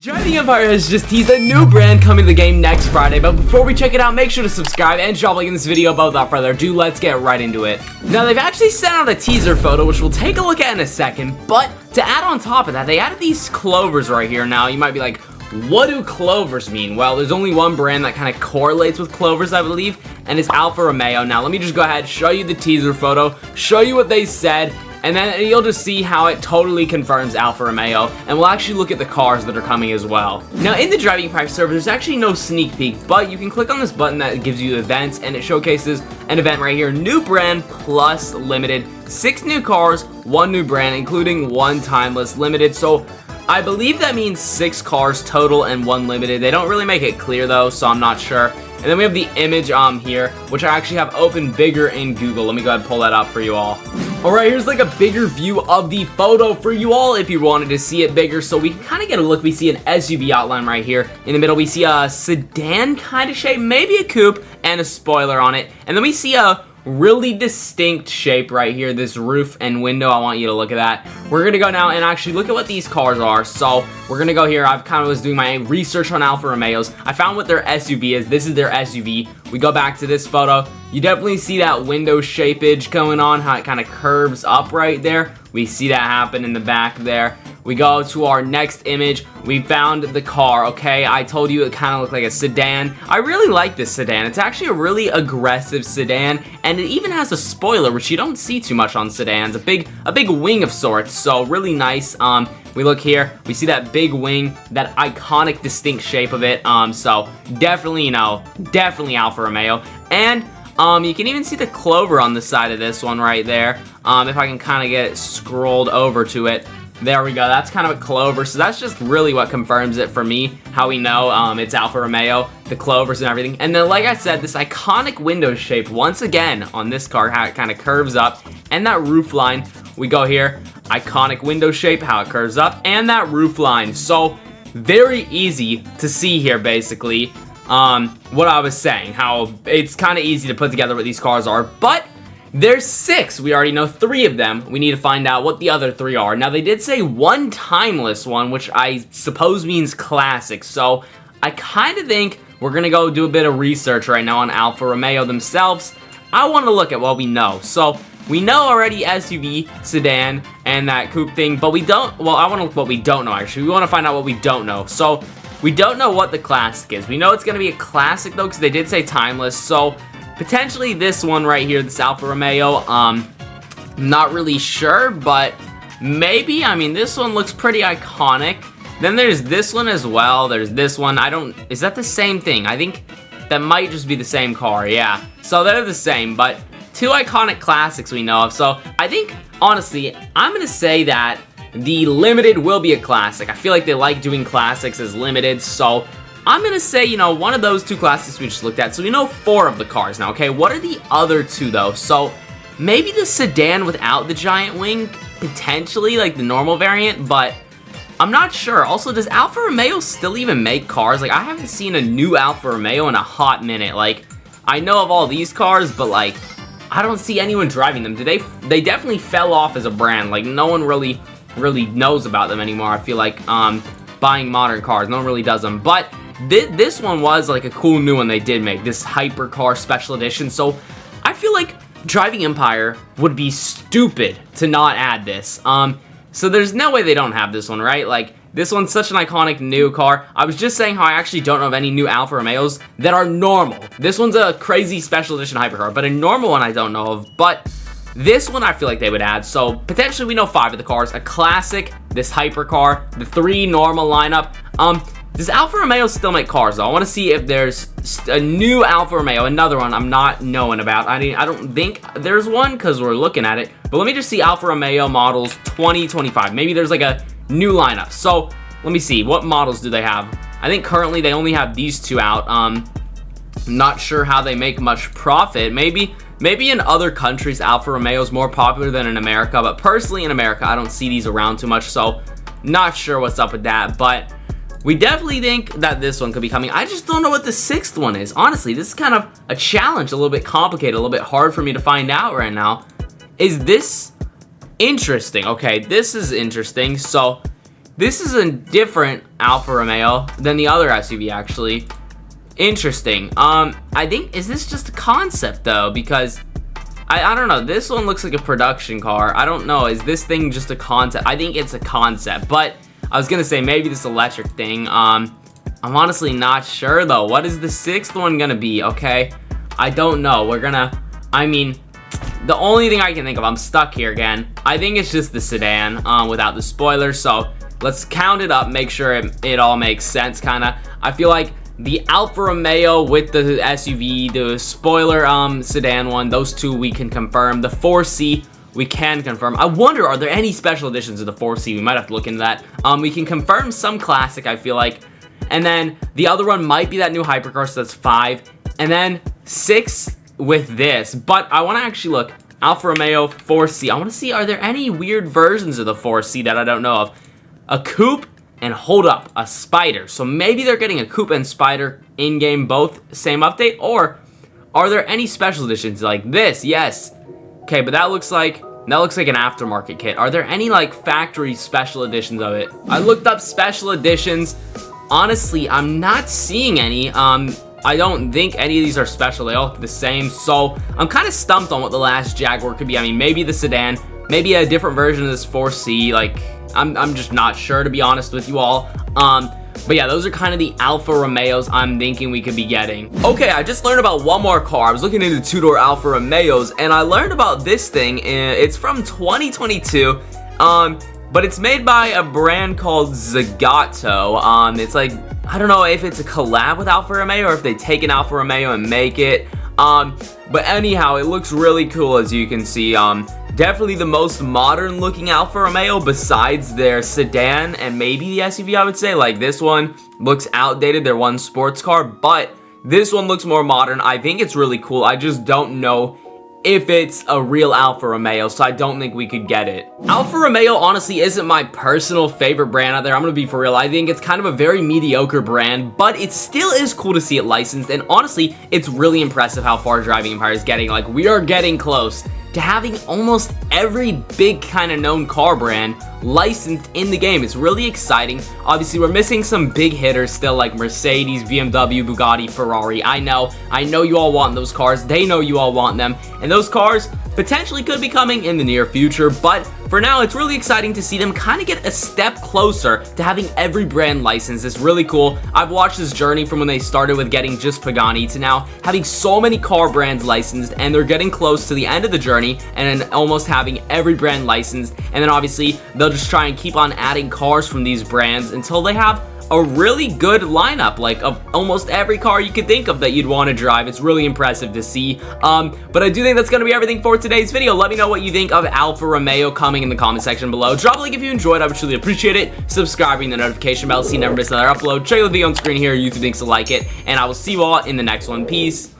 Driving Empire has just teased a new brand coming to the game next Friday, but before we check it out, make sure to subscribe and drop a like in this video. But without further ado, let's get right into it. Now, they've actually sent out a teaser photo, which we'll take a look at in a second, but to add on top of that, they added these clovers right here. Now, you might be like, what do clovers mean? Well, there's only one brand that kind of correlates with clovers, I believe, and it's Alfa Romeo. Now, let me just go ahead, show you the teaser photo, show you what they said, and then you'll just see how it totally confirms Alfa Romeo, and we'll actually look at the cars that are coming as well. Now, in the Driving Empire server, there's actually no sneak peek, but you can click on this button that gives you events, and it showcases an event right here, new brand plus limited, 6 new cars, 1 new brand, including 1 timeless limited. So I believe that means 6 cars total and 1 limited. They don't really make it clear though, so I'm not sure. And then we have the image here, which I actually have open bigger in Google. Let me go ahead and pull that up for you all. Alright, here's like a bigger view of the photo for you all if you wanted to see it bigger. So we can kind of get a look. We see an SUV outline right here. In the middle, we see a sedan kind of shape, maybe a coupe, and a spoiler on it. And then we see a really distinct shape right here, this roof and window. I want you to look at that. We're gonna go now and actually look at what these cars are. So we're gonna go here. I've kind of was doing my research on Alfa Romeos. I found what their SUV is. This is their SUV. We go back to this photo. You definitely see that window shapeage going on, how it kind of curves up right there. We see that happen in the back there. We go to our next image. We found the car, okay? I told you it kind of looked like a sedan. I really like this sedan. It's actually a really aggressive sedan, and it even has a spoiler, which you don't see too much on sedans. A big wing of sorts, so really nice. We look here, we see that big wing, that iconic, distinct shape of it. So definitely, definitely Alfa Romeo. And you can even see the clover on the side of this one right there. If I can kind of get it scrolled over to it. There we go, that's kind of a clover, so that's just really what confirms it for me, how we know it's Alfa Romeo, the clovers and everything. And then, like I said, this iconic window shape, once again, on this car, how it kind of curves up, and that roof line. We go here, iconic window shape, how it curves up, and that roof line. So, very easy to see here, basically, what I was saying, how it's kind of easy to put together what these cars are, but there's 6. We already know 3 of them. We need to find out what the other 3 are. Now, they did say 1 timeless one, which I suppose means classic. So, I kind of think we're going to go do a bit of research right now on Alfa Romeo themselves. I want to look at what we know. So, we know already SUV, sedan, and that coupe thing, but we don't, well, I want to look what we don't know, actually. We want to find out what we don't know. So, we don't know what the classic is. We know it's going to be a classic, though, because they did say timeless. So, potentially this one right here, this Alfa Romeo, not really sure, but maybe. I mean, this one looks pretty iconic. Then there's this one as well. There's this one. Is that the same thing? I think that might just be the same car, yeah. So they're the same, but 2 iconic classics we know of. So I think, honestly, I'm going to say that the limited will be a classic. I feel like they like doing classics as limited, so I'm going to say, one of those 2 classics we just looked at. So we know 4 of the cars now, okay? What are the other 2, though? So maybe the sedan without the giant wing, potentially, like the normal variant, but I'm not sure. Also, does Alfa Romeo still even make cars? Like, I haven't seen a new Alfa Romeo in a hot minute. Like, I know of all these cars, but, like, I don't see anyone driving them. They definitely fell off as a brand. Like, no one really knows about them anymore. I feel like, buying modern cars. No one really does them, but this one was like a cool new one they did make, this hypercar special edition. So I feel like Driving Empire would be stupid to not add this. So there's no way they don't have this one, right? Like, this one's such an iconic new car. I was just saying how I actually don't know of any new Alfa Romeos that are normal. This one's a crazy special edition hypercar, but a normal one I don't know of. But this one I feel like they would add. So potentially we know 5 of the cars, a classic, this hypercar, the 3 normal lineup. Does Alfa Romeo still make cars, though? I want to see if there's a new Alfa Romeo, another one I'm not knowing about. I mean, I don't think there's one because we're looking at it. But let me just see Alfa Romeo models 2025. Maybe there's like a new lineup. So let me see. What models do they have? I think currently they only have these 2 out. Not sure how they make much profit. Maybe in other countries, Alfa Romeo is more popular than in America. But personally, in America, I don't see these around too much. So not sure what's up with that. But we definitely think that this one could be coming. I just don't know what the 6th one is. Honestly, this is kind of a challenge, a little bit complicated, a little bit hard for me to find out right now. Is this interesting? Okay, this is interesting. So this is a different Alfa Romeo than the other SUV, actually. Interesting. I think, is this just a concept, though? Because, I don't know. This one looks like a production car. I don't know. Is this thing just a concept? I think it's a concept, but I was gonna say maybe this electric thing. I'm honestly not sure, though. What is the 6th one gonna be? Okay, I don't know. I mean, the only thing I can think of, I'm stuck here again. I think it's just the sedan without the spoiler. So let's count it up, make sure it all makes sense, kind of. I feel like the Alfa Romeo with the SUV, the spoiler sedan one, those two we can confirm. The 4C we can confirm. I wonder, are there any special editions of the 4C? We might have to look into that. We can confirm some classic, I feel like. And then the other one might be that new hypercar, so that's 5. And then 6 with this. But I want to actually look. Alfa Romeo 4C. I want to see, are there any weird versions of the 4C that I don't know of? A coupe and, hold up, a spider. So maybe they're getting a coupe and spider in-game, both same update. Or are there any special editions like this? Yes. Okay, but that looks like an aftermarket kit. Are there any like factory special editions of it? I looked up special editions. Honestly, I'm not seeing any. I don't think any of these are special. They all look the same. So I'm kind of stumped on what the last Jaguar could be. I mean, maybe the sedan, maybe a different version of this 4C. Like, I'm just not sure, to be honest with you all. But yeah, those are kind of the Alfa Romeos I'm thinking we could be getting. Okay, I just learned about one more car. I was looking into two-door Alfa Romeos, and I learned about this thing. It's from 2022, but it's made by a brand called Zagato. It's like, I don't know if it's a collab with Alfa Romeo or if they take an Alfa Romeo and make it. But anyhow, it looks really cool, as you can see. Definitely the most modern looking Alfa Romeo besides their sedan and maybe the SUV, I would say. Like, this one looks outdated, their one sports car, but this one looks more modern. I think it's really cool. I just don't know if it's a real Alfa Romeo, so I don't think we could get it. Alfa Romeo honestly isn't my personal favorite brand out there. I'm gonna be for real. I think it's kind of a very mediocre brand, but it still is cool to see it licensed, and honestly, it's really impressive how far Driving Empire is getting. Like, we are getting close to having almost every big kind of known car brand licensed in the game. It's really exciting. Obviously, we're missing some big hitters still, like Mercedes, BMW, Bugatti, Ferrari. I know you all want those cars. They know you all want them, and those cars potentially could be coming in the near future, but for now, it's really exciting to see them kind of get a step closer to having every brand licensed. It's really cool. I've watched this journey from when they started with getting just Pagani to now having so many car brands licensed, and they're getting close to the end of the journey and then almost having every brand licensed. And then obviously, they'll just try and keep on adding cars from these brands until they have a really good lineup, like, of almost every car you could think of that you'd want to drive. It's really impressive to see. But I do think that's going to be everything for today's video. Let me know what you think of Alfa Romeo coming in the comment section below. Drop a like if you enjoyed. I would truly appreciate it. Subscribing, the notification bell so you never miss another upload. Check out the video on screen here. YouTube thinks to like it. And I will see you all in the next one. Peace.